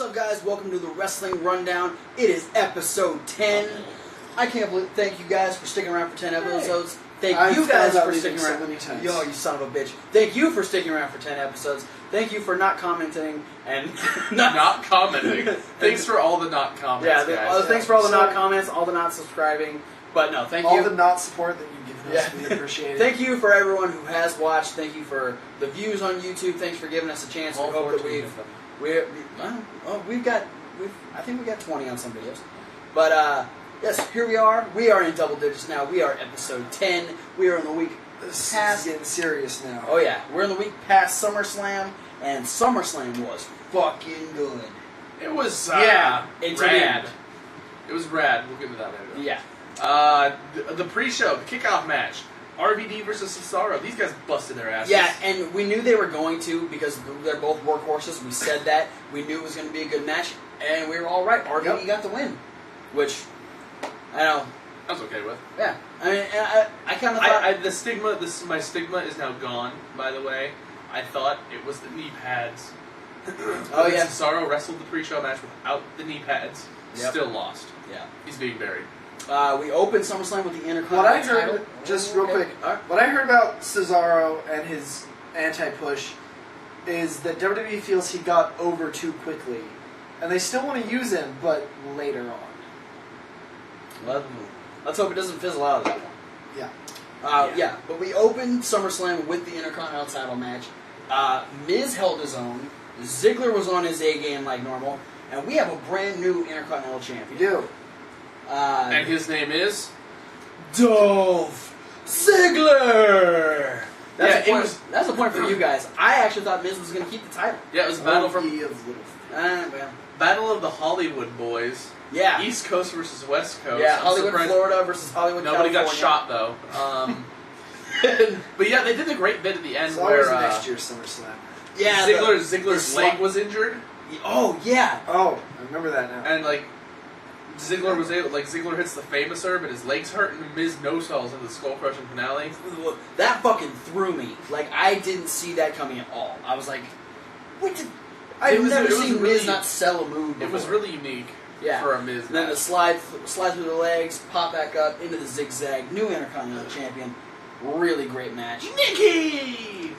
What's up, guys? Welcome to the Wrestling Rundown. It is episode 10. I can't believe. Thank you guys for sticking around for 10 episodes. Thank you guys for sticking around. So many times. Yo, you son of a bitch. Thank you for sticking around for 10 episodes. Thank you for not commenting and not commenting. Thanks for all the not comments. Yeah, guys. Thanks for all the not comments, all the not subscribing. But no, thank you. All the not support that you've given us, we appreciate it. Thank you for everyone who has watched. Thank you for the views on YouTube. Thanks for giving us a chance. We hope that I think we got 20 on some videos. But yes, here we are. We are in double digits now. We are episode 10. We are in the week past. This is getting serious now. Oh yeah, we're in the week past SummerSlam, and SummerSlam was fucking good. It was rad. It was rad. We'll get into that later. Yeah. The pre-show, the kickoff match, RVD versus Cesaro. These guys busted their asses. Yeah, and we knew they were going to because they're both workhorses. We said that. We knew it was going to be a good match, and we were all right. RVD got the win, which I know I was okay with. Yeah, I mean, I kind of thought my stigma is now gone. By the way, I thought it was the knee pads. Oh yeah, Cesaro wrestled the pre-show match without the knee pads. Yep. Still lost. Yeah, he's being buried. We opened SummerSlam with the Intercontinental What I heard, title. just real quick, what I heard about Cesaro and his anti-push is that WWE feels he got over too quickly, and they still want to use him, but later on. Let's hope it doesn't fizzle out of that one. Yeah. Yeah, but we opened SummerSlam with the Intercontinental title match. Miz held his own. Ziggler was on his A game like normal. And we have a brand new Intercontinental champion. We do. And his name is? Dolph Ziggler! That's a point for you guys. I actually thought Miz was going to keep the title. Yeah, it was a battle Battle of the Hollywood boys. Yeah. East Coast versus West Coast. Yeah, Hollywood, Florida versus Hollywood, Nobody California. got shot, though. But yeah, they did a great bit at the end where next year's SummerSlam. Yeah, Ziggler's leg was injured. Oh, yeah. Oh, I remember that now. And, Ziggler was able, Ziggler hits the Famouser, but his legs hurt, and Miz no-sells into the skull-crushing finale. That fucking threw me. I didn't see that coming at all. I was like, what did... I've never seen Miz not sell a move before. It was really unique for a Miz. And then the slide through the legs, pop back up, into the zigzag, new Intercontinental Champion. Really great match. Nikki!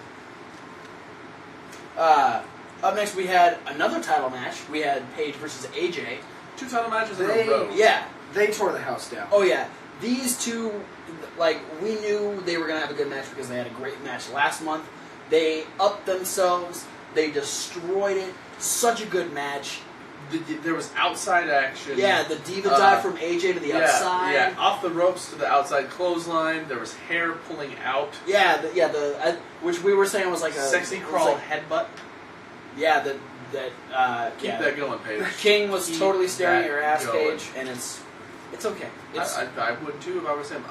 Up next, we had another title match. We had Paige versus AJ. 2 title matches in a row. Yeah. They tore the house down. Oh, yeah. These two, we knew they were going to have a good match because they had a great match last month. They upped themselves. They destroyed it. Such a good match. There was outside action. Yeah, the diva dive from AJ to the outside. Yeah, off the ropes to the outside clothesline. There was hair pulling out. Yeah, which we were saying was like a... Sexy crawl headbutt. Yeah, Keep that going, Paige. King was totally staring at your ass, Paige, and it's okay. I would too if I was him.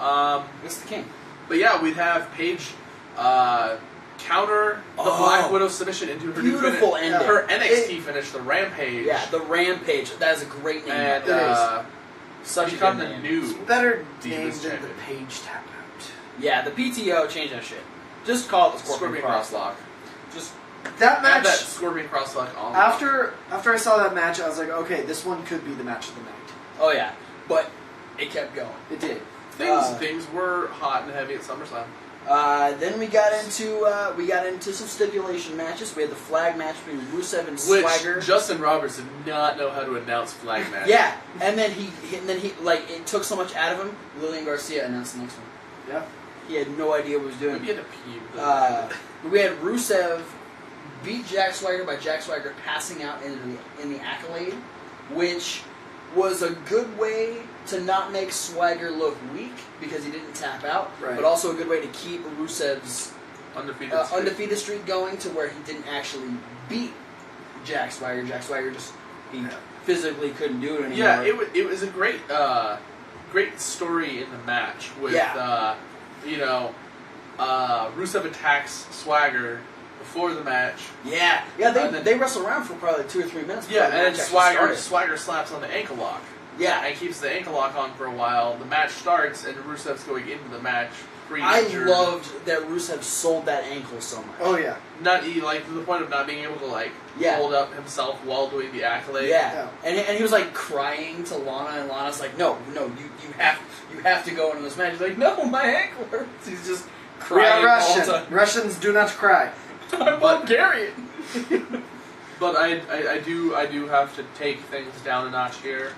It's the King. But yeah, we'd have Paige counter the Black Widow submission into her beautiful ending. Her NXT finish, the Rampage. Yeah, the Rampage. That is a great name. And such a good name. It's better name than champion. the Page Tap Out. Yeah, the PTO changed that shit. Just call it the Scorpion Crosslock. Just that match. Have that Scorpion Crosslock on. After I saw that match, I was like, okay, this one could be the match of the night. Oh yeah, but it kept going. It did. Things were hot and heavy at SummerSlam. Then we got into some stipulation matches. We had the flag match between Rusev and Swagger. Which Justin Roberts did not know how to announce flag matches. Yeah, and then he it took so much out of him. Lillian Garcia announced the next one. Yeah, he had no idea what he was doing. Maybe he had to pee. We had Rusev beat Jack Swagger by Jack Swagger passing out in the Accolade, which was a good way to not make Swagger look weak because he didn't tap out, but also a good way to keep Rusev's undefeated streak going to where he didn't actually beat Jack Swagger. Jack Swagger he physically couldn't do it anymore. Yeah, it was a great story in the match with Rusev attacks Swagger before the match. Yeah, they wrestle around for probably 2 or 3 minutes. Yeah, and then Swagger slaps on the ankle lock. Yeah, and keeps the ankle lock on for a while. The match starts, and Rusev's going into the match. pre-injured. I loved that Rusev sold that ankle so much. Oh yeah. Not like to the point of not being able to hold up himself while doing the accolade. Yeah. And he was like crying to Lana, and Lana's like, no, you have to go into this match. He's like, no, my ankle hurts. He's just crying We are all the Russian. time. Russians do not cry. I'm Bulgarian. But I do have to take things down a notch here.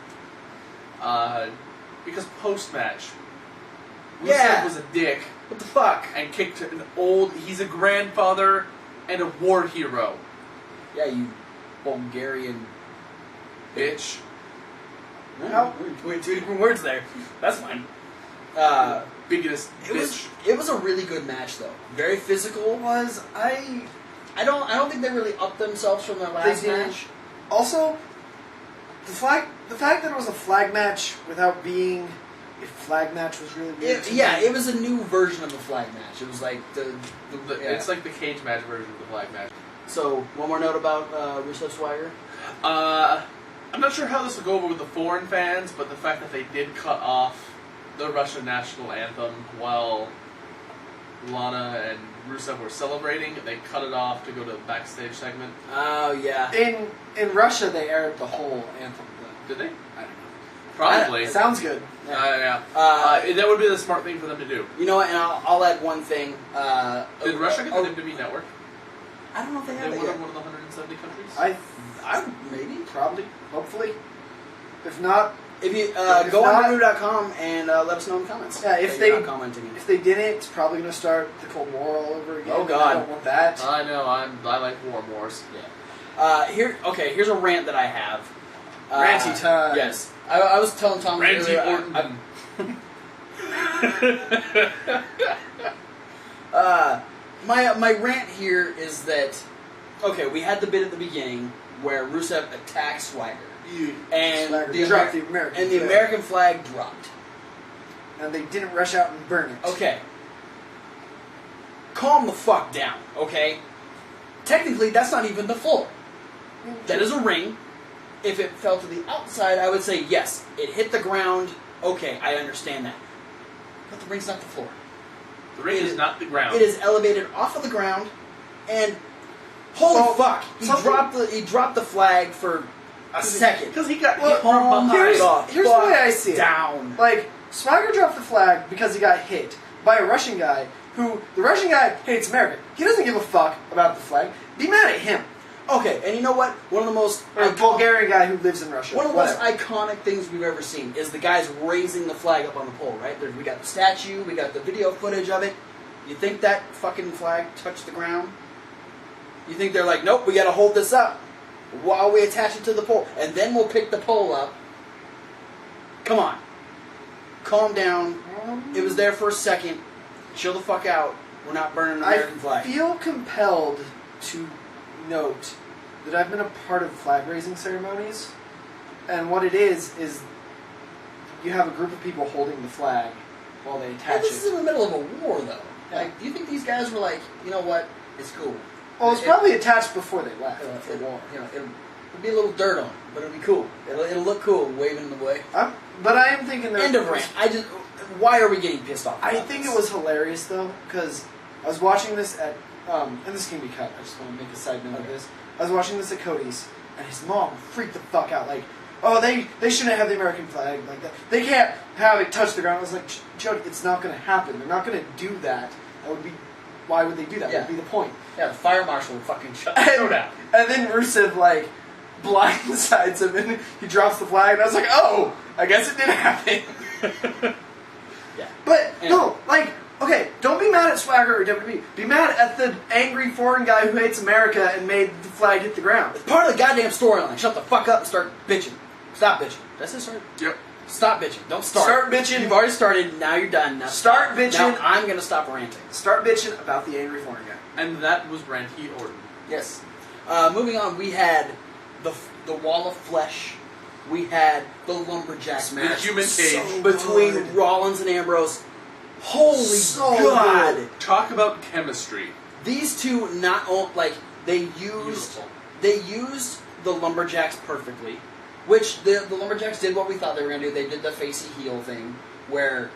Because post-match, Rusev was a dick What the fuck? and kicked an old... He's a grandfather and a war hero. Yeah, you Bulgarian Bitch. No, wait, two different words there. That's fine. Biggest bitch. It was a really good match though. Very physical. I don't think they really upped themselves from their last They didn't. match. Also, the fact that it was a flag match without being a flag match was really weird. to me. It was a new version of the flag match. It was like It's like the cage match version of the flag match. So, one more note about Rusev Swagger. I'm not sure how this will go over with the foreign fans, but the fact that they did cut off the Russian national anthem while Lana and Rusev were celebrating, they cut it off to go to the backstage segment. Oh yeah. In Russia, they aired the whole anthem. Did they? I don't know. Probably. Sounds good. Yeah. Uh, That would be the smart thing for them to do. You know what? And I'll add one thing. Did Russia get the WWE network? I don't know if they They have it were yet. one of the 170 countries? I maybe. Probably. Hopefully. If not, If you If go not- on Review.com and let us know in the comments. Yeah, if that they- you're not commenting it. if they didn't, it's probably going to start the Cold War all over again. Oh, God. I don't want that. I know, I like War Wars. Yeah. Here's a rant that I have. Ranty time. Yes. I was telling Tom Ranty earlier, Orton. my rant here is that we had the bit at the beginning where Rusev attacked Swagger, and Swagger dropped the American and the flag. American flag dropped. And they didn't rush out and burn it. Okay. Calm the fuck down, okay? Technically, that's not even the floor. That is a ring. If it fell to the outside, I would say yes. It hit the ground. Okay, I understand that. But the ring's not the floor. The ring is not the ground. It is elevated off of the ground, and holy fuck, he dropped the flag for a second. Because he got Well, hit from behind. here's the the way I see it. down. Like, Swagger dropped the flag because he got hit by a Russian guy who, the Russian guy hates America. He doesn't give a fuck about the flag. Be mad at him. Okay, and you know what? One of the most Or a Bulgarian guy who lives in Russia. One of the Whatever. most iconic things we've ever seen is the guys raising the flag up on the pole, right? We got the statue, we got the video footage of it. You think that fucking flag touched the ground? You think they're like, nope, we gotta hold this up while we attach it to the pole, and then we'll pick the pole up? Come on. Calm down. It was there for a second. Chill the fuck out. We're not burning an American flag. I feel compelled to note that I've been a part of flag raising ceremonies, and what it is you have a group of people holding the flag while they Well, attach this is it. in the middle of a war, though. Yeah. Like, do you think these guys were like, you know what? It's cool. Well, it's probably attached before they left It'll, for war. it'll be a little dirt on it, but it'll be cool. It'll look cool waving in the way. But I am thinking that End of rant. Why are we getting pissed off? I about think this? it was hilarious though, because I was watching this at, and this can be cut. I just want to make a side note of this. I was watching this at Cody's, and his mom freaked the fuck out, like, oh, they shouldn't have the American flag like that. They can't have it touch the ground. I was like, Jody, it's not going to happen. They're not going to do that. That would be, why would they do that? Yeah. That would be the point. Yeah, the fire marshal would fucking shut the show down. And then Rusev, like, blindsides him, and he drops the flag, and I was like, oh, I guess it did happen. Yeah. But, Anyway. no, like, okay, don't be mad at Swagger or WWE. Be mad at the angry foreign guy who hates America and made the flag hit the ground. It's part of the goddamn storyline. Shut the fuck up and start bitching. Stop bitching. That's it, start. Yep. Stop bitching. Don't start. Start bitching. You've already started. Now you're done. Now Start stop. bitching. Now I'm gonna stop ranting. Start bitching about the angry foreign guy. And that was Randy Orton. Yes. Moving on, we had the wall of flesh. We had the lumberjack match. The human cage. Between good. Rollins and Ambrose. Holy So God! good. Talk about chemistry. These two they used the lumberjacks perfectly, which the lumberjacks did what we thought they were gonna do. They did the facey heel thing, where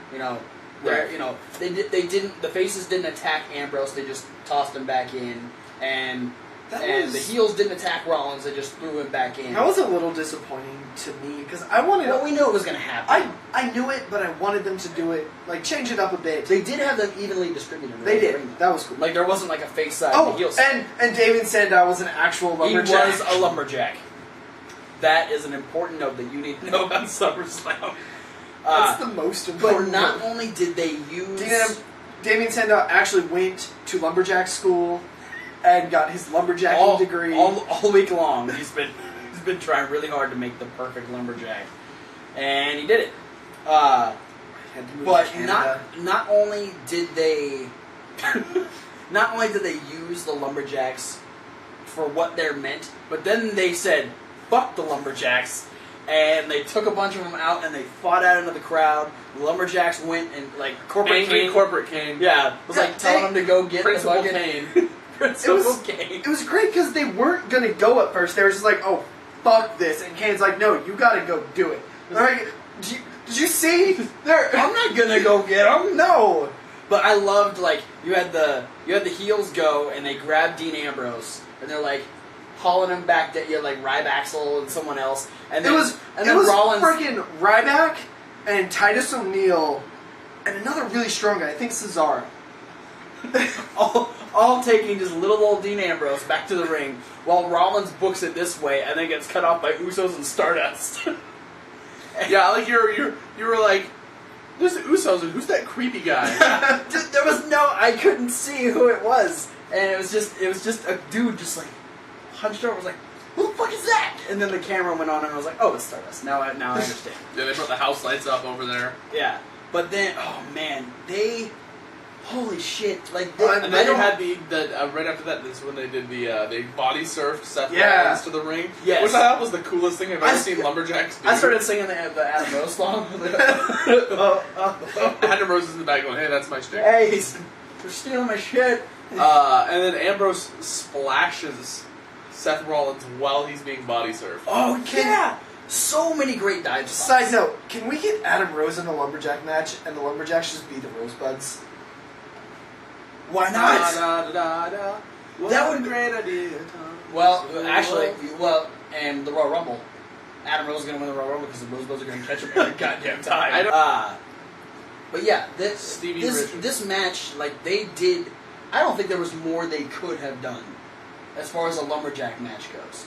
Where Right. you know they didn't the faces didn't attack Ambrose, they just tossed him back in, and the heels didn't attack Rollins, they just threw him back in. That was a little disappointing to me because I wanted. Well, we knew it was going to happen. I knew it, but I wanted them to do it like change it up a bit. They did have them evenly distributed. They around the did. ring. That was cool. Like there wasn't like a face side and a heel side. and Damien Sandow was an actual He lumberjack. was a lumberjack. That is an important note that you need to know about SummerSlam. That's the most important. But not note. only did they use... Damien Sandow actually went to lumberjack school and got his lumberjacking degree. All week long, he's been trying really hard to make the perfect lumberjack. And he did it. But not only did they... not only did they use the lumberjacks for what they're meant, but then they said, fuck the lumberjacks, and they took a bunch of them out and they fought out into the crowd. The lumberjacks went and like corporate Kane. Yeah, was like telling them to go get Principal the Kane. Principal Kane. It was great because they weren't gonna go at first. They were just like, "Oh, fuck this," and Kane's like, "No, you gotta go do it." All right, did you see? I'm not gonna go get them. No. But I loved like you had the heels go and they grabbed Dean Ambrose and they're like hauling him back. That you had like Ryback and someone else, and then Rollins freaking Ryback and Titus O'Neil and another really strong guy. I think Cesaro. all taking just little old Dean Ambrose back to the ring while Rollins books it this way and then gets cut off by Usos and Stardust. Yeah, like you were like, "There's the Usos, and who's that creepy guy?" There was I couldn't see who it was, and it was just a dude just like hunched over, was like, "Who the fuck is that?" And then the camera went on, and I was like, "Oh, it's Stardust." Now I understand. Yeah, they brought the house lights up over there. Yeah, but then holy shit! Like, and then you had the right after that. This is when they did they body surfed Seth Rollins to the ring. Yes. Which I thought was the coolest thing I've ever seen lumberjacks do. I started singing the Adam Rose song. Adam Rose is in the back going, "Hey, that's my shtick." Hey, they're stealing my shit. And then Ambrose splashes Seth Rollins while he's being body surfed. Oh yeah! So many great dive spots. Side note: can we get Adam Rose in a lumberjack match and the lumberjacks just be the Rosebuds? Why not? That would be a great idea. Well, actually, and the Royal Rumble. Adam Rose is going to win the Royal Rumble because the Rosebuds are going to catch him every goddamn time. But yeah, this match, like they did. I don't think there was more they could have done as far as a lumberjack match goes.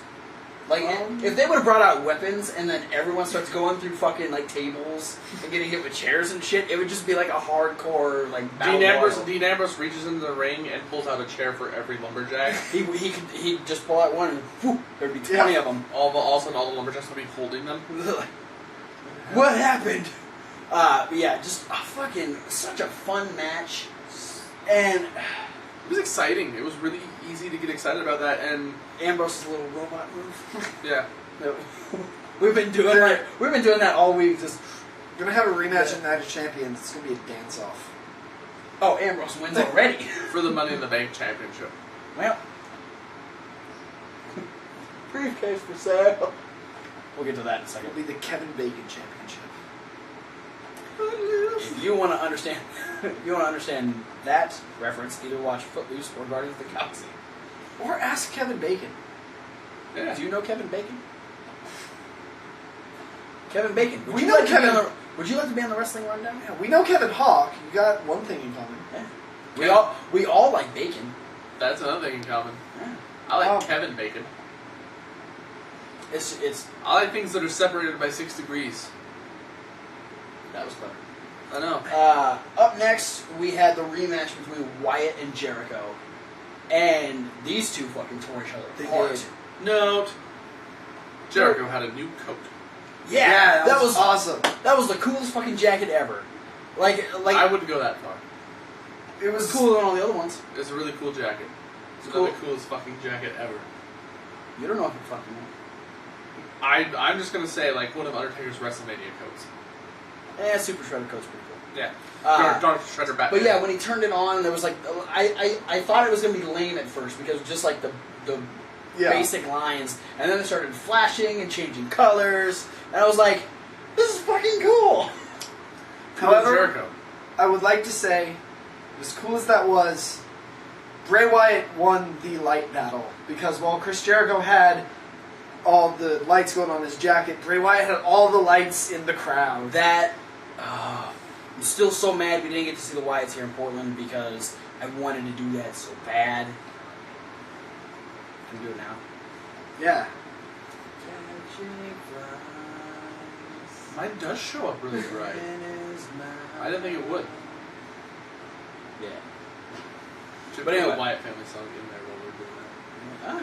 Like, if they would have brought out weapons and then everyone starts going through fucking, like, tables and getting hit with chairs and shit, it would just be like a hardcore, like, battle Dean Ambrose reaches into the ring and pulls out a chair for every lumberjack. He'd just pull out one and whew, there'd be 20 of them. All of a sudden, all the lumberjacks would be holding them. What happened? But yeah, just fucking such a fun match. And it was exciting. It was really easy to get excited about that, and Ambrose's little robot move. Yeah. We've been doing that all week. Just we're gonna have a rematch at Night of Champions. It's gonna be a dance off. Oh, Ambrose wins already for the Money in the Bank Championship. Well, briefcase for sale. We'll get to that in a second. It'll be the Kevin Bacon Championship. If you want to understand, that reference, either watch Footloose or Guardians of the Galaxy, or ask Kevin Bacon. Yeah. Do you know Kevin Bacon? Kevin Bacon. Would you like to be on the Wrestling Rundown? Yeah, we know Kevin Hawk. You got one thing in common. Yeah. We all like bacon. That's another thing in common. Yeah. I like Kevin Bacon. I like things that are separated by 6 degrees. That was clever. I know. Up next, we had the rematch between Wyatt and Jericho. And these two fucking tore each other apart. Note. Jericho had a new coat. Yeah, that was awesome. That was the coolest fucking jacket ever. Like I wouldn't go that far. It was cooler than all the other ones. It's a really cool jacket. It's cool. the coolest fucking jacket ever. You don't know if you fucking know. I'm just gonna say like one of Undertaker's WrestleMania coats. Super Shredder coat's pretty cool. Yeah. Dark Shredder Batman. But yeah, when he turned it on, there was like I thought it was gonna be lame at first because it was just like the basic lines, and then it started flashing and changing colors, and I was like, this is fucking cool. However, Jericho. I would like to say, as cool as that was, Bray Wyatt won the light battle. Because while Chris Jericho had all the lights going on his jacket, Bray Wyatt had all the lights in the crowd. That, I'm still so mad we didn't get to see the Wyatts here in Portland because I wanted to do that so bad. Can we do it now? Yeah. Mine does show up really bright. I didn't think it would. Yeah. Should But put anyway. the Wyatt family song in there while we're doing that. Oh,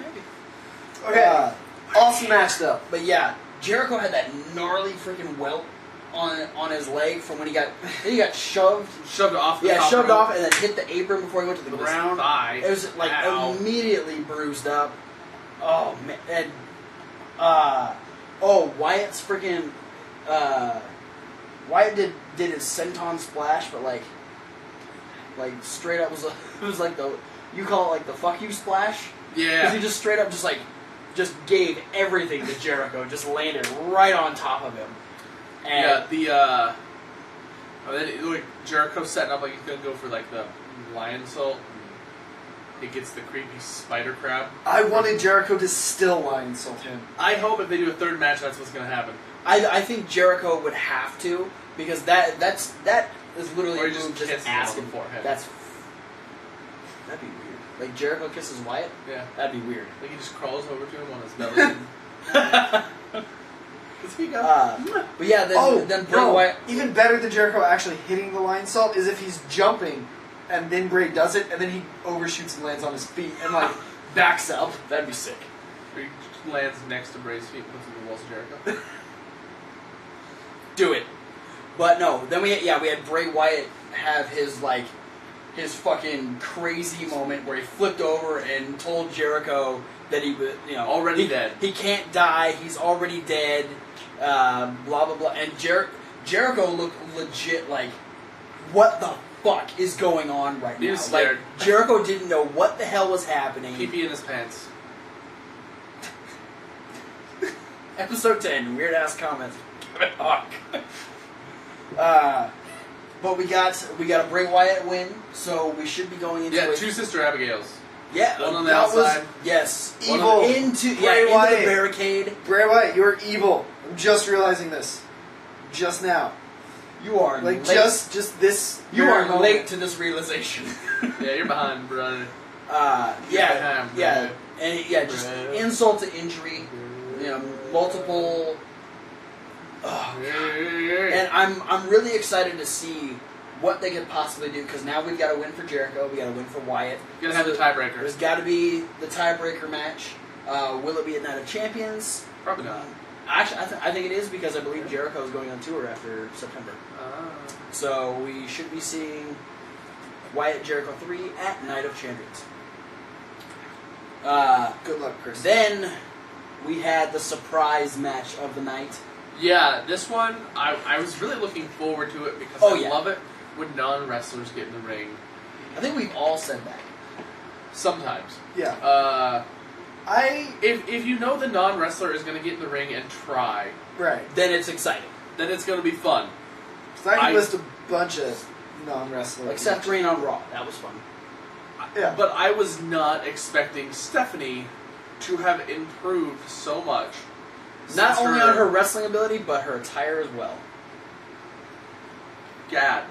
maybe. Okay. Awesome match, though. But yeah, Jericho had that gnarly freaking welt on his leg from when he got shoved. Shoved off the Yeah, top shoved rope. off and then hit the apron before he went to the Round eye. It was like Ow. immediately bruised up. Oh man! And, Wyatt's freaking Wyatt did his senton splash, but like straight up it was like you call it like the fuck you splash. Yeah. Because he just straight up just gave everything to Jericho, just landed right on top of him. And then like Jericho's setting up like he's gonna go for like the lion salt. He gets the creepy spider crab. I wanted Jericho to still lion salt him. I hope if they do a third match, that's what's gonna happen. I think Jericho would have to, because that is literally Or a he just move kisses just him on asking the for. forehead. That'd be weird. Like Jericho kisses Wyatt? Yeah. That'd be weird. Like he just crawls over to him on his belly. Does he go? But yeah, then Bray Wyatt. Even better than Jericho actually hitting the lion salt is if he's jumping, and then Bray does it, and then he overshoots and lands on his feet, and like backs up. That'd be sick. Or he just lands next to Bray's feet and puts him in the walls of Jericho. Do it. But no, then we had Bray Wyatt have his fucking crazy moment where he flipped over and told Jericho that he was, Already dead. He can't die. He's already dead. Blah blah blah. And Jericho looked legit like, what the fuck is going on right He now? was scared. Like Jericho didn't know what the hell was happening. Pee-pee in his pants. Episode 10, weird ass comments. Hawk. But we got a Bray Wyatt win, so we should be going into it. Two Sister Abigails. Yeah, One on the that outside. Yes, Evil. into Bray the Wyatt. barricade. Bray Wyatt, you're evil. I'm just realizing this. Just now. You are Like, late. just this. You very are moment. late to this realization. Yeah, you're behind, brother. Yeah, behind, yeah, bro. and yeah, just Bro. insult to injury. Multiple. Oh, and I'm really excited to see what they could possibly do, because now we've got a win for Jericho, we got a win for Wyatt. You're gonna have the tiebreaker. There's got to be the tiebreaker match. Will it be at Night of Champions? Probably not. Actually, I think it is, because I believe Jericho is going on tour after September. So we should be seeing Wyatt Jericho 3 at Night of Champions. Good luck, Chris. Then we had the surprise match of the night. Yeah, this one, I was really looking forward to it because I love it when non-wrestlers get in the ring. I think we've all said that. Sometimes. Yeah. If you know the non-wrestler is going to get in the ring and try, Right. Then it's exciting. then it's going to be fun. So I can list a bunch of non-wrestlers. Like Seth Green on Raw. That was fun. Yeah. But I was not expecting Stephanie to have improved so much. Not since only on her wrestling ability, but her attire as well. God.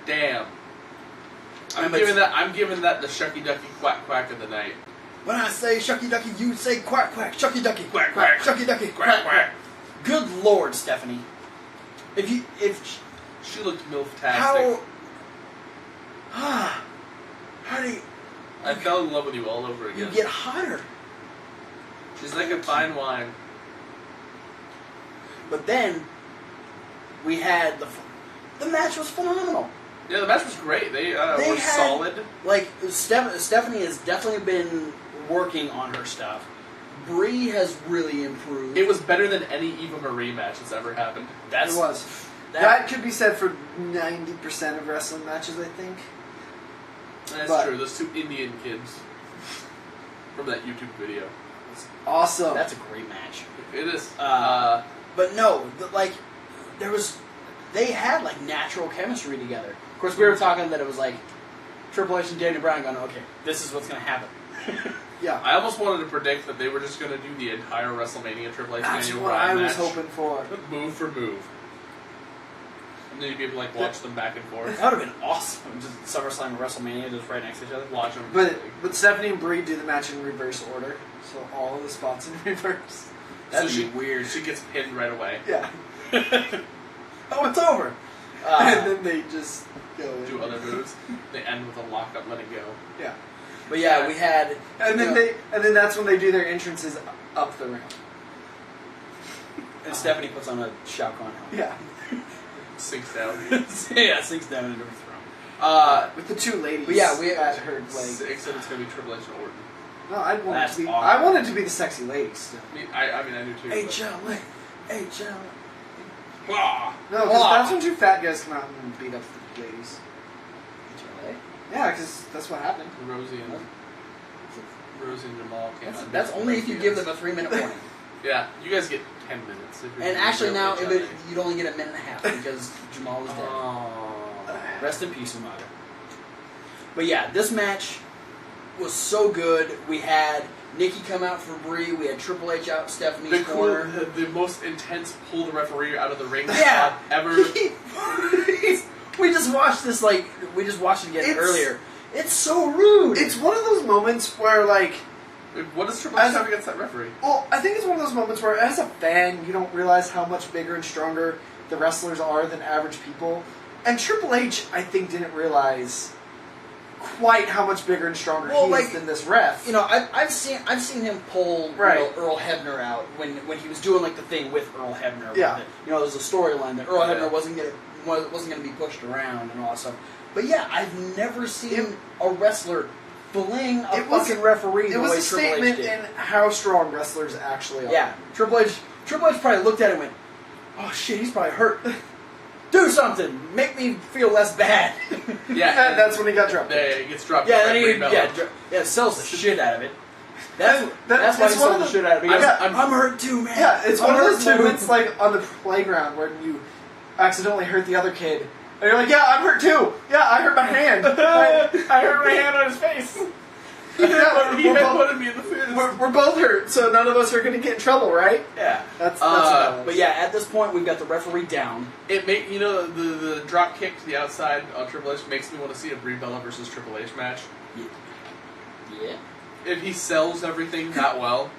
Damn. I'm giving that the Shucky Ducky Quack Quack of the night. When I say Shucky Ducky, you say quack quack, Shucky Ducky, Quack quack. Shucky Ducky, Quack quack. Good Lord, Stephanie. If She looked milf-tastic. how do you I fell in love with you all over you again. get hotter? She's like a fine wine. But then we had the match was phenomenal. Yeah, the match was great. They were had- solid. Like Stephanie has definitely been working on her stuff. Bree has really improved. It was better than any Eva Marie match that's ever happened. It was. That could be said for 90% of wrestling matches, I think. That's true. Those two Indian kids from that YouTube video. Awesome. That's a great match. It is. But no, there was they had like natural chemistry together. Of course, we were talking that it was like Triple H and Daniel Bryan going, okay, this is what's going to happen. Yeah. I almost wanted to predict that they were just going to do the entire WrestleMania Triple H That's Daniel what I Bryan was match, hoping for. move for move. And then you'd be able to like watch them back and forth. That would have been awesome. Just SummerSlam and WrestleMania just right next to each other. Watch them. But Stephanie and Brie do the match in reverse order, so all of the spots in reverse. That'd so be weird. She gets pinned right away. Yeah. Oh, it's over. And then they just go Do in. other moves. They end with a lockup, let it go. Yeah. But yeah, we had. And then then that's when they do their entrances up the ramp. And Stephanie puts on a Shao Kahn helmet. Yeah. Sinks down. Yeah, sinks down into her throne. With the two ladies. But yeah, we at her like. Except it's going to be Triple H and Orton. No, I want it That's to be. awesome. I wanted to be the sexy ladies. Still. I mean, I do too. HLA. HLA. Wow. No, because that's when two fat guys come out and beat up the ladies. HLA? Yeah, because that's what happened. Rosie and Jamal came out. That's only if you give them a 3-minute warning. Yeah, you guys get 10 minutes. If you're And actually now, each other. you'd only get a minute and a half because Jamal was dead. Aww. Rest in peace, Umaga. But yeah, this match was so good. We had Nikki come out for Brie. We had Triple H out Stephanie's corner. The most intense pull the referee out of the ring Yeah. spot ever. We just watched this we just watched it again earlier. It's so rude. It's one of those moments where, like, What does Triple H have against that referee? well, I think it's one of those moments where, as a fan, you don't realize how much bigger and stronger the wrestlers are than average people. And Triple H, I think, didn't realize quite how much bigger and stronger he is than this ref. You know, I've seen him pull Right. Earl Hebner out when he was doing like the thing with Earl Hebner. Yeah. You know, there's a storyline that Earl Yeah. Hebner wasn't gonna be pushed around and all that stuff. But yeah, I've never seen a wrestler fling a fucking referee. It the was way a Triple H statement did. in how strong wrestlers actually are. Yeah, Triple H probably looked at it and went, "Oh shit, he's probably hurt. Do something, make me feel less bad." Yeah, And that's when he got dropped. Yeah, he gets dropped. Yeah, by then Brie Bella. sells the shit out of it. That's why That's he one sold of the the- shit out of it. He goes, I'm- I'm hurt too, man. Yeah, it's I'm one of those hurt too." moments like on the playground where you accidentally hurt the other kid. And you're like, yeah, I'm hurt too. Yeah, I hurt my hand. I hurt my hand on his face. Yeah, He headbutted me in the face. we're both hurt, so none of us are going to get in trouble, right? Yeah. That's what that was. But yeah, at this point, we've got the referee down. It the drop kick to the outside on Triple H makes me want to see a Brie Bella versus Triple H match. Yeah. If he sells everything that well,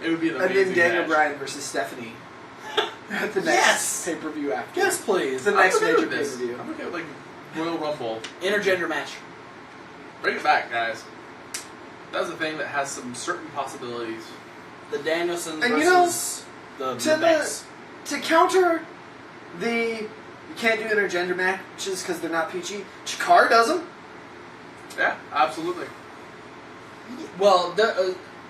it would be an And amazing then Daniel match. Bryan versus Stephanie at the next Yes! pay-per-view after. Yes, please. The I'm next okay major with this. pay-per-view. I'm okay with like Royal Rumble. Intergender match. Bring it back, guys. That's a thing that has some certain possibilities. The Danielsons And versus the Becks. To counter the you can't do intergender matches because they're not peachy, Chikara does them. Yeah, absolutely. Well,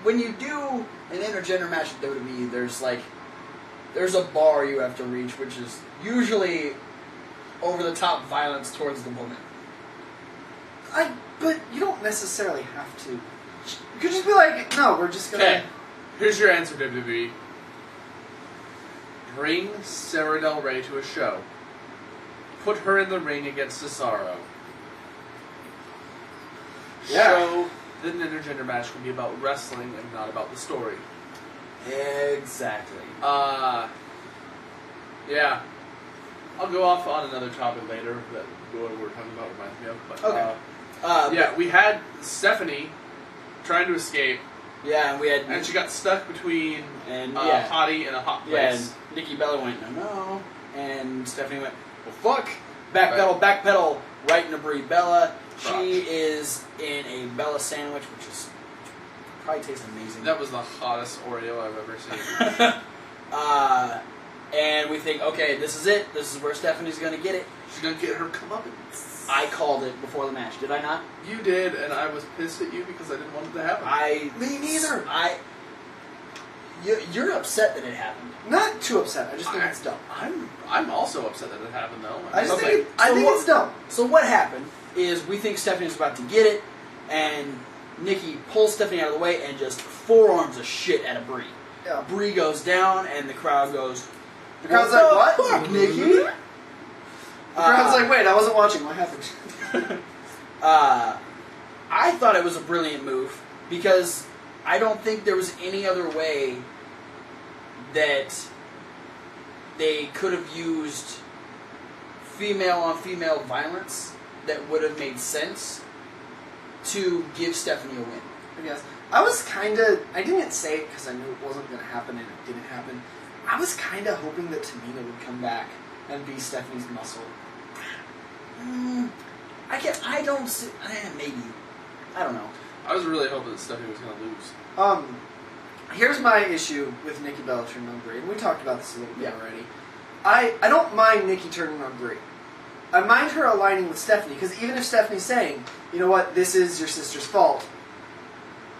when you do an intergender match at WWE, there's a bar you have to reach, which is usually over-the-top violence towards the woman. But you don't necessarily have to. You could just be like, no, we're just gonna. Okay, here's your answer, WWE. Bring Sarah Del Rey to a show. Put her in the ring against Cesaro. Yeah. Show that an intergender match can be about wrestling and not about the story. Exactly. Yeah. I'll go off on another topic later that what we're talking about reminds me of. But, Okay. yeah, we had Stephanie trying to escape, Yeah, and we had and she got stuck between and a yeah, hottie and a hot yeah, place. and Nikki Bella went no, and Stephanie went well fuck, backpedal right into Brie Bella. She is in a Bella sandwich, which is probably tastes amazing. That was the hottest Oreo I've ever seen. And we think, okay, this is it. This is where Stephanie's going to get it. She's gonna get her comeuppance. I called it before the match, did I not? You did, and I was pissed at you because I didn't want it to happen. Me neither. You're upset that it happened. Not too upset. I just think it's dumb. I'm also upset that it happened though. I just Okay. think it's dumb. So what happened is we think Stephanie's about to get it, and Nikki pulls Stephanie out of the way and just forearms the shit out of Brie. Yeah. Brie goes down, and the crowd goes, The crowd's "What like, the what? fuck, Nikki?" Crowd's like, wait, I wasn't watching. What happened? I thought it was a brilliant move because I don't think there was any other way that they could have used female-on-female violence that would have made sense to give Stephanie a win. I guess. I was kind of... I didn't say it because I knew it wasn't going to happen and it didn't happen. I was kind of hoping that Tamina would come back and be Stephanie's muscle. I don't see... maybe. I don't know. I was really hoping that Stephanie was going to lose. Here's my issue with Nikki Bella turning on Brie, and we talked about this a little bit Yeah. already. I don't mind Nikki turning on Brie. I mind her aligning with Stephanie, because even if Stephanie's saying, you know what, this is your sister's fault,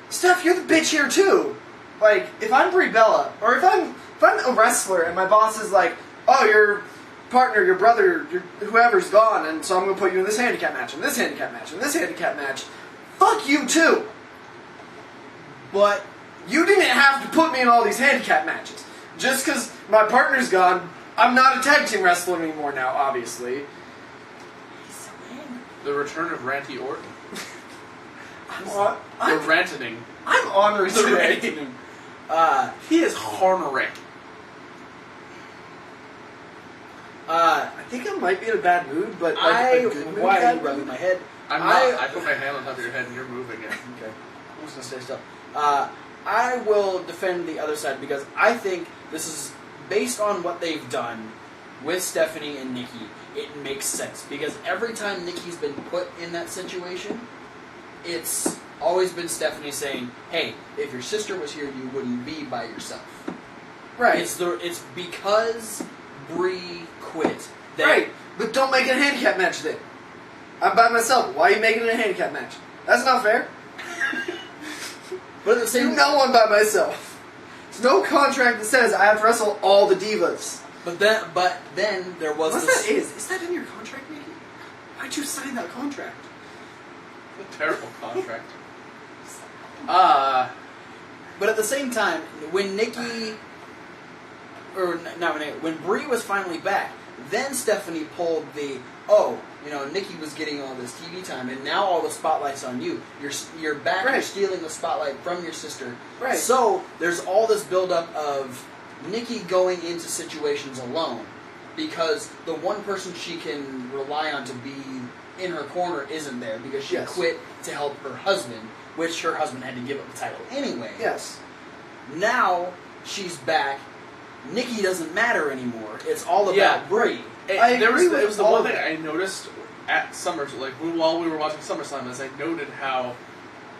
Steph, you're the bitch here too. Like, if I'm Brie Bella, or if I'm a wrestler and my boss is like, oh, your partner, your brother, your whoever's gone, and so I'm going to put you in this handicap match, and this handicap match, and this handicap match, fuck you too. But You didn't have to put me in all these handicap matches. Just because my partner's gone, I'm not a tag team wrestler anymore now, obviously. The return of Ranty Orton. I'm ranting. I'm honored The today. ranting. He is horneric. I think I might be in a bad mood, but like why a good mood. are bad you rubbing mood? my head? I'm not. I put my hand on top of your head and you're moving it. Okay. I'm just going to stay still. I will defend the other side because I think this is based on what they've done with Stephanie and Nikki. It makes sense because every time Nikki's been put in that situation, it's always been Stephanie saying, "Hey, if your sister was here, you wouldn't be by yourself." Right. It's because Brie quit. Right. But don't make it a handicap match then. I'm by myself. Why are you making it a handicap match? That's not fair. But at the same You know I'm by myself. There's no contract that says I have to wrestle all the divas. But then there was What's this. that is? Is that in your contract, Nikki? Why'd you sign that contract? A terrible contract. But at the same time, when when Brie was finally back, then Stephanie pulled the, Nikki was getting all this TV time, and now all the spotlight's on you. You're back, Right. You're stealing the spotlight from your sister. Right. So there's all this buildup of Nikki going into situations alone, because the one person she can rely on to be in her corner isn't there, because she Yes. quit to help her husband, which her husband had to give up the title anyway. Yes. Now she's back. Nikki doesn't matter anymore. It's all about Yeah. Brie. I agree with it was the all one of thing it. I noticed at SummerSlam, like while we were watching SummerSlam, is I noted how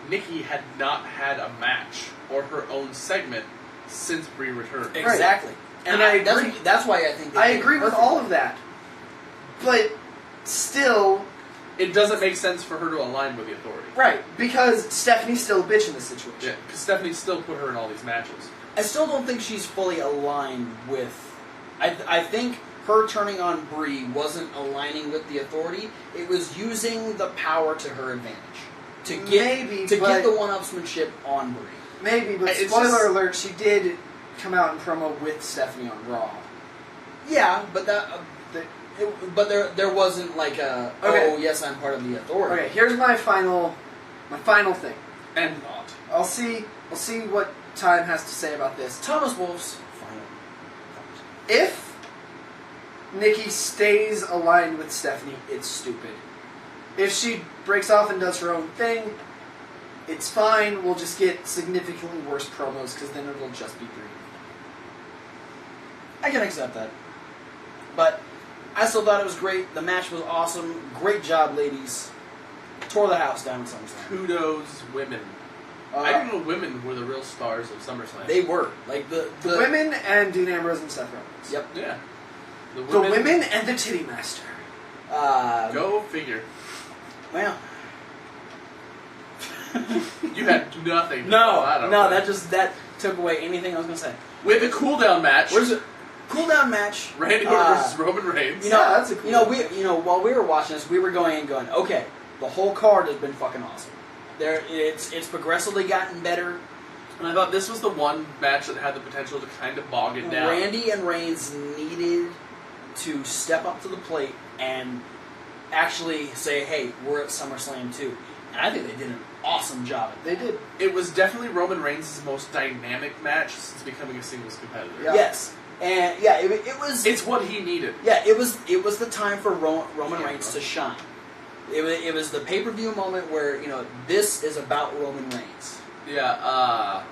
Nikki had not had a match or her own segment since Brie returned. Exactly. And I agree. That's why I think they I did it agree with perfectly. all of that. But still, It doesn't make sense for her to align with the Authority. right, because Stephanie's still a bitch in this situation. Yeah, because Stephanie still put her in all these matches. I still don't think she's fully aligned with. I think her turning on Brie wasn't aligning with the Authority. It was using the power to her advantage to get but- the one-upsmanship on Brie. Maybe, but It's spoiler just- alert, she did come out in promo with Stephanie on Raw. Yeah, but there wasn't like a Okay. oh yes, I'm part of the Authority. Okay, here's my final thing. And not. I'll see what time has to say about this. Thomas Wolfe's final. If Nikki stays aligned with Stephanie, it's stupid. If she breaks off and does her own thing, it's fine. We'll just get significantly worse promos because then it'll just be Brie. I can accept that. But I still thought it was great. The match was awesome. Great job, ladies. Tore the house down at SummerSlam. Kudos, women. I didn't know women were the real stars of SummerSlam. They were. Like the Women and Dean Ambrose and Seth Rollins. Yep. Yeah. The women and the Titty Master. Go figure. Well. You had nothing. to No, follow that up with. that took away anything I was gonna say. We have a cool down match. Where's it? Cool down match. Randy Orton versus Roman Reigns. You know, Yeah, that's a cool while we were watching this, we were going, okay, the whole card has been fucking awesome. It's progressively gotten better. And I thought this was the one match that had the potential to kind of bog it down. Randy and Reigns needed to step up to the plate and actually say, hey, we're at SummerSlam too. And I think they did an awesome job at that. They did. It was definitely Roman Reigns' most dynamic match since becoming a singles competitor. Yeah. Yes. And yeah, it was... It's what he needed. Yeah, it was the time for Roman Reigns to shine. It was the pay-per-view moment where, this is about Roman Reigns. Yeah,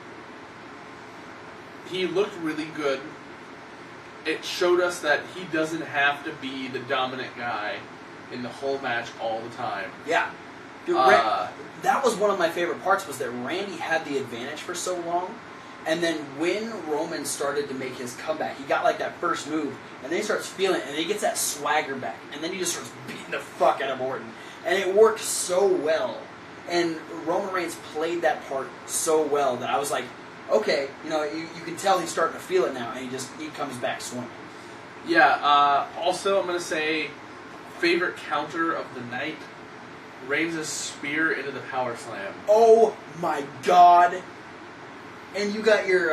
he looked really good. It showed us that he doesn't have to be the dominant guy in the whole match all the time. Yeah. Dude, that was one of my favorite parts, was that Randy had the advantage for so long, and then when Roman started to make his comeback, he got like that first move, and then he starts feeling it, and he gets that swagger back, and then he just starts beating the fuck out of Orton. And it worked so well. And Roman Reigns played that part so well that I was like, okay, you can tell he's starting to feel it now, and he comes back swinging. Yeah, also I'm going to say, favorite counter of the night, Reigns' spear into the power slam. Oh my god. And you got your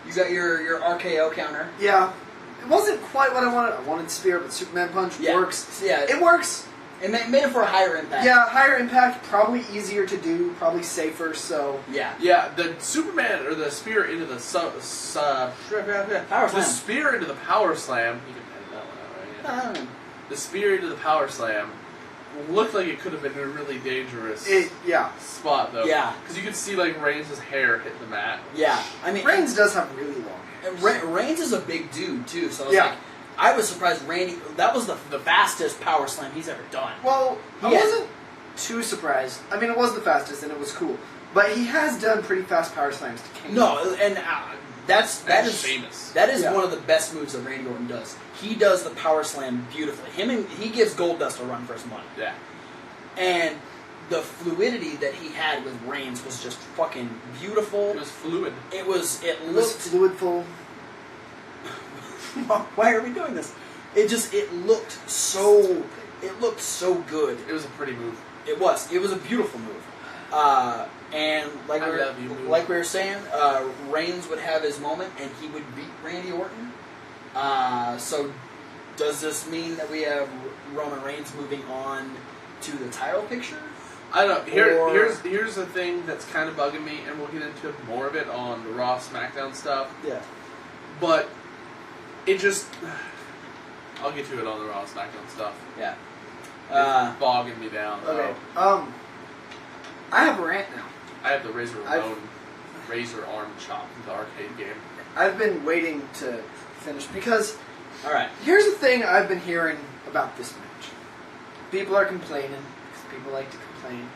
RKO counter. Yeah. It wasn't quite what I wanted. I wanted spear, but Superman punch works. Yeah. It works. It made it for a higher impact. Yeah, higher impact, probably easier to do, probably safer, so... Yeah. Yeah, the Superman, or the spear into the Power slam. The spear into the power slam, you can edit that one out, right? Yeah. The spear into the power slam looked like it could have been a really dangerous spot, though. Yeah. Because you could see, like, Reigns' hair hit the mat. Yeah. I mean... Reigns does have really long hair. Reigns is a big dude, too, so I was surprised Randy... That was the fastest power slam he's ever done. Well, I wasn't too surprised. I mean, it was the fastest, and it was cool. But he has done pretty fast power slams to Kane. No, and that is famous. That is one of the best moves that Randy Orton does. He does the power slam beautifully. He gives Goldust a run for his money. Yeah. And the fluidity that he had with Reigns was just fucking beautiful. It was fluid. It was fluidful. Why are we doing this? It looked so good. It was a pretty move. It was a beautiful move. And like we were saying, Reigns would have his moment and he would beat Randy Orton. So does this mean that we have Roman Reigns moving on to the title picture? I don't know. Here's the thing that's kind of bugging me, and we'll get into more of it on the Raw SmackDown stuff. Yeah. But it just... I'll get to it on the Raw SmackDown stuff. Yeah. It's bogging me down. Okay. Though. I have a rant now. I have the Razor Arm Chop from the arcade game. I've been waiting to finish because... Alright. Here's the thing I've been hearing about this match. People are complaining, because people like to complain.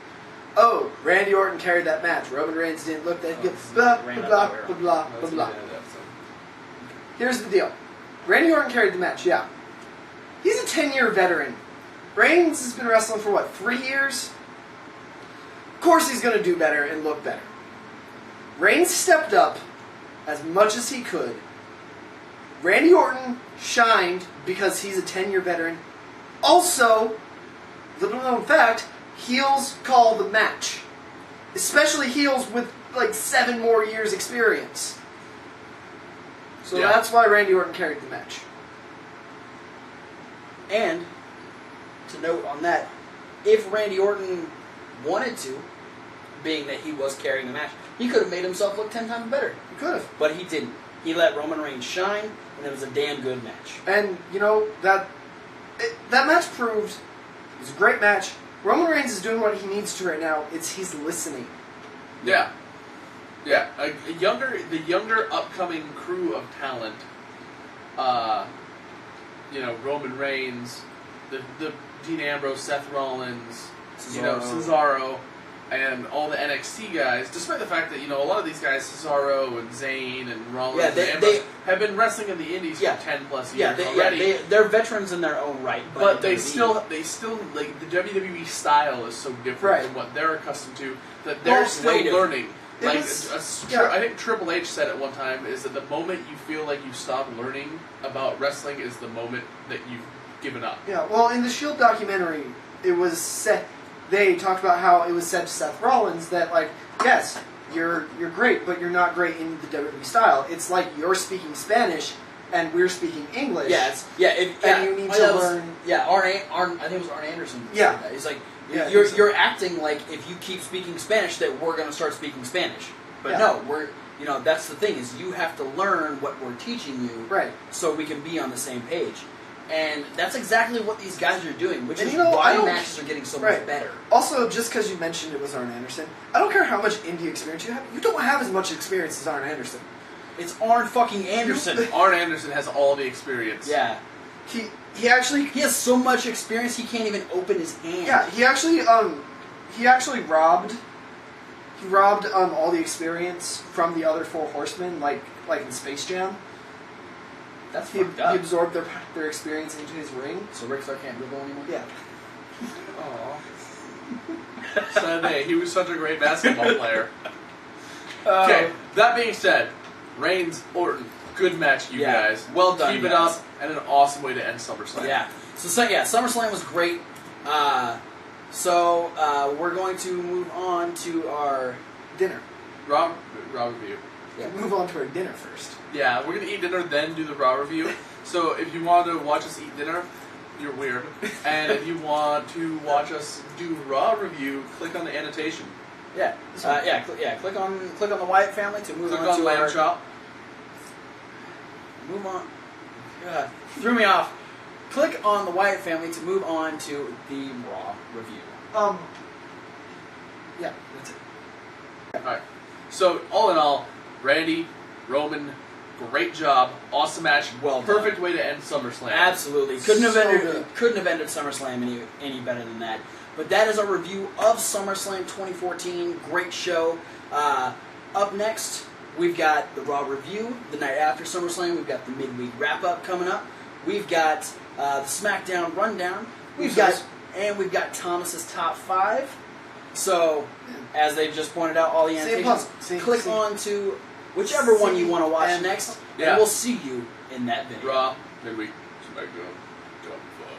Oh, Randy Orton carried that match. Roman Reigns didn't look that good. Blah, blah, blah, blah, blah, blah, blah. Here's the deal. Randy Orton carried the match, yeah. He's a 10-year veteran. Reigns has been wrestling for, 3 years? Of course he's going to do better and look better. Reigns stepped up as much as he could. Randy Orton shined because he's a 10-year veteran. Also, little known fact, heels call the match. Especially heels with 7 more years experience. So that's why Randy Orton carried the match. And, to note on that, if Randy Orton wanted to, being that he was carrying the match, he could have made himself look 10 times better. He could have. But he didn't. He let Roman Reigns shine, and it was a damn good match. And, that match proved it was a great match. Roman Reigns is doing what he needs to right now. He's listening. Yeah. Yeah. The younger upcoming crew of talent, Roman Reigns, the Dean Ambrose, Seth Rollins, Cesaro, and all the NXT guys, despite the fact that, a lot of these guys, Cesaro and Zayn and Rollins and Ambrose, have been wrestling in the Indies for 10 plus years already. They're veterans in their own right. But they still, the WWE style is so different than what they're accustomed to, that they're still learning. I think Triple H said at one time, is that the moment you feel like you stop learning about wrestling is the moment that you've given up. Yeah, well, in the Shield documentary, it was said... They talked about how it was said to Seth Rollins that, yes, you're great, but you're not great in the WWE style. It's like you're speaking Spanish, and we're speaking English. And you need to learn. Yeah, Arn. I think it was Arn Anderson. That Yeah. said that. He's like, Yeah, you're acting like if you keep speaking Spanish that we're going to start speaking Spanish. But no, that's the thing is you have to learn what we're teaching you, Right. so we can be on the same page. And that's exactly what these guys are doing, which And is you know, why matches are getting so much Right. better. Also, just because you mentioned it was Arn Anderson, I don't care how much indie experience you have. You don't have as much experience as Arn Anderson. It's Arn fucking Anderson. Arn Anderson has all the experience. Yeah. He actually He has so much experience he can't even open his hand. Yeah, he actually robbed all the experience from the other four horsemen, like in Space Jam. That's He fucked up. absorbed their experience into his ring. So Ric Flair can't dribble anymore? Yeah. Aww. Sad day. He was such a great basketball player. Okay, that being said, Reigns, Orton, good match, you guys. Well done, Keep it guys. up, and an awesome way to end SummerSlam. Yeah. SummerSlam was great. So we're going to move on to our Dinner. Raw review. Yeah. Move on to our dinner first. Yeah, we're going to eat dinner, then do the Raw review. So if you want to watch us eat dinner, you're weird. And if you want to watch us do Raw review, click on the annotation. Yeah. Click on the Wyatt family to move Click on on to Lamb our Chop. move on. God, threw me off. Click on the Wyatt family to move on to the Raw review. Yeah, that's it. Alright. So, all in all, Randy, Roman, great job. Awesome match. Well done. Perfect way to end SummerSlam. Absolutely. Couldn't have ended SummerSlam any better than that. But that is our review of SummerSlam 2014. Great show. Up next, we've got the Raw review. The night after SummerSlam, we've got the midweek wrap-up coming up. We've got the SmackDown rundown. We've got Thomas's top 5. So, as they've just pointed out, all the annotations, click on to whichever one you want to watch next, and we'll see you in that video. Raw, midweek, SmackDown, top 5.